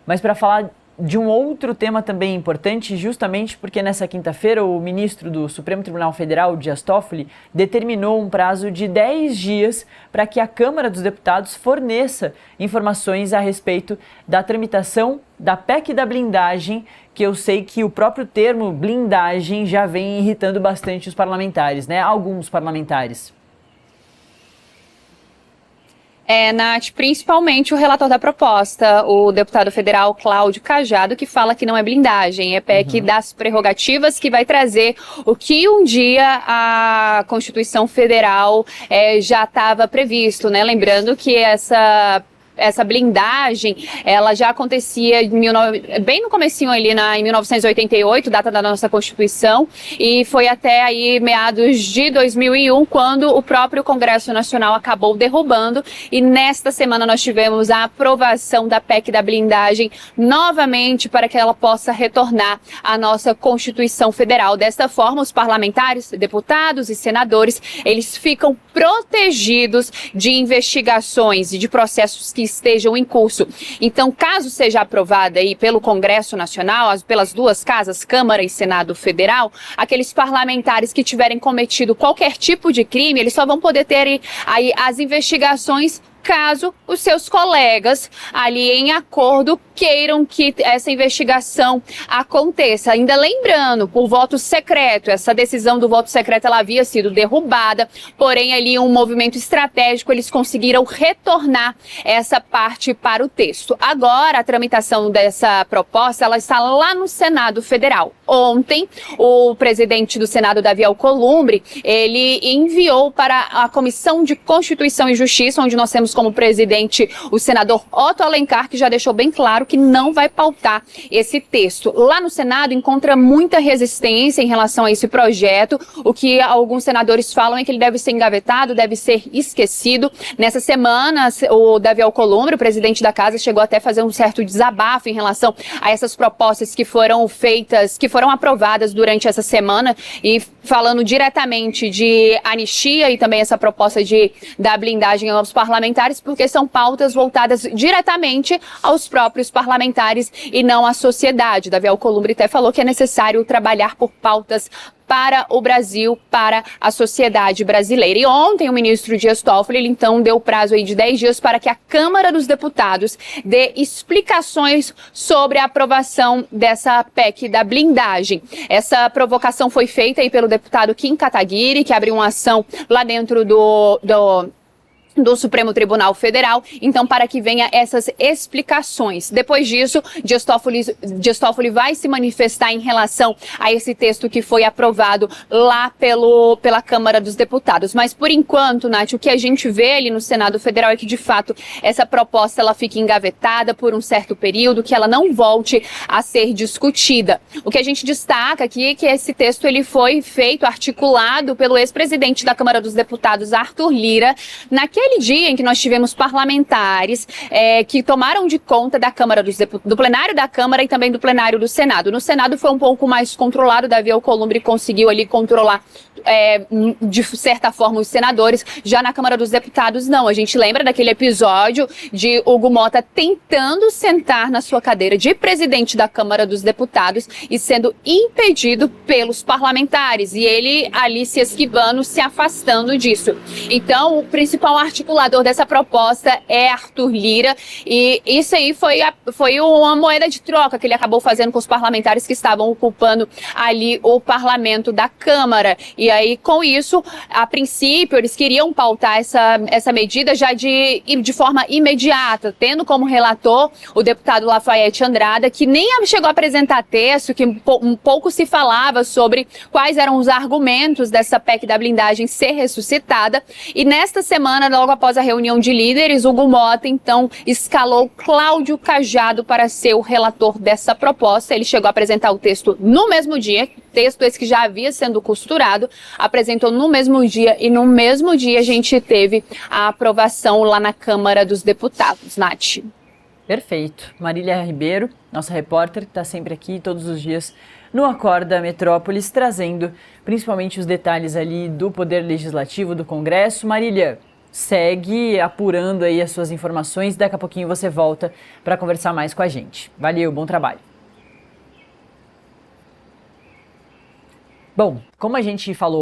mas para falar de um outro tema também importante, justamente porque nessa quinta-feira o ministro do Supremo Tribunal Federal, Dias Toffoli, determinou um prazo de 10 dias para que a Câmara dos Deputados forneça informações a respeito da tramitação da PEC da blindagem, que eu sei que o próprio termo blindagem já vem irritando bastante os parlamentares, né? Alguns parlamentares. Nath, principalmente o relator da proposta, o deputado federal Cláudio Cajado, que fala que não é blindagem, é PEC das prerrogativas, que vai trazer o que um dia a Constituição Federal já estava previsto, né? Lembrando que essa blindagem, ela já acontecia bem no comecinho ali em 1988, data da nossa Constituição, e foi até aí meados de 2001, quando o próprio Congresso Nacional acabou derrubando, e nesta semana nós tivemos a aprovação da PEC da blindagem novamente para que ela possa retornar à nossa Constituição Federal. Desta forma, os parlamentares, deputados e senadores, eles ficam protegidos de investigações e de processos que estejam em curso. Então, caso seja aprovada aí pelo Congresso Nacional, pelas duas casas, Câmara e Senado Federal, aqueles parlamentares que tiverem cometido qualquer tipo de crime, eles só vão poder ter aí as investigações caso os seus colegas ali em acordo queiram que essa investigação aconteça. Ainda lembrando, por voto secreto, essa decisão do voto secreto ela havia sido derrubada, porém ali um movimento estratégico, eles conseguiram retornar essa parte para o texto. Agora, a tramitação dessa proposta, ela está lá no Senado Federal. Ontem, o presidente do Senado, Davi Alcolumbre, ele enviou para a Comissão de Constituição e Justiça, onde nós temos como presidente o senador Otto Alencar, que já deixou bem claro que não vai pautar esse texto. Lá no Senado encontra muita resistência em relação a esse projeto. O que alguns senadores falam é que ele deve ser engavetado, deve ser esquecido. Nessa semana, o Davi Alcolumbre, o presidente da casa, chegou até a fazer um certo desabafo em relação a essas propostas que foram feitas, que foram aprovadas durante essa semana, e falando diretamente de anistia e também essa proposta da blindagem aos parlamentares, porque são pautas voltadas diretamente aos próprios parlamentares e não à sociedade. Davi Alcolumbre até falou que é necessário trabalhar por pautas para o Brasil, para a sociedade brasileira. E ontem o ministro Dias Toffoli, ele então deu prazo aí de 10 dias para que a Câmara dos Deputados dê explicações sobre a aprovação dessa PEC da blindagem. Essa provocação foi feita aí pelo deputado Kim Kataguiri, que abriu uma ação lá dentro do Supremo Tribunal Federal, então para que venha essas explicações. Depois disso, Dias Toffoli vai se manifestar em relação a esse texto que foi aprovado lá pela Câmara dos Deputados. Mas por enquanto, Nath, o que a gente vê ali no Senado Federal é que de fato essa proposta ela fica engavetada por um certo período, que ela não volte a ser discutida. O que a gente destaca aqui é que esse texto ele foi feito, articulado pelo ex-presidente da Câmara dos Deputados, Arthur Lira, naquele dia em que nós tivemos parlamentares que tomaram de conta da Câmara do plenário da Câmara e também do plenário do Senado. No Senado foi um pouco mais controlado, Davi Alcolumbre conseguiu ali controlar de certa forma os senadores. Já na Câmara dos Deputados não. A gente lembra daquele episódio de Hugo Mota tentando sentar na sua cadeira de presidente da Câmara dos Deputados e sendo impedido pelos parlamentares, e ele ali se esquivando, se afastando disso. Então o principal articulador dessa proposta é Arthur Lira, e isso aí foi uma moeda de troca que ele acabou fazendo com os parlamentares que estavam ocupando ali o parlamento da Câmara. E aí, com isso, a princípio, eles queriam pautar essa medida já de forma imediata, tendo como relator o deputado Lafayette Andrada, que nem chegou a apresentar texto, que um pouco se falava sobre quais eram os argumentos dessa PEC da blindagem ser ressuscitada. E nesta semana, logo após a reunião de líderes, Hugo Mota, então, escalou Cláudio Cajado para ser o relator dessa proposta. Ele chegou a apresentar o texto no mesmo dia, texto esse que já havia sendo costurado, apresentou no mesmo dia, e no mesmo dia a gente teve a aprovação lá na Câmara dos Deputados. Nath. Perfeito. Marília Ribeiro, nossa repórter, que está sempre aqui todos os dias no Acorda Metrópolis, trazendo principalmente os detalhes ali do Poder Legislativo, do Congresso. Marília, segue apurando aí as suas informações. Daqui a pouquinho você volta para conversar mais com a gente. Valeu, bom trabalho. Bom, como a gente falou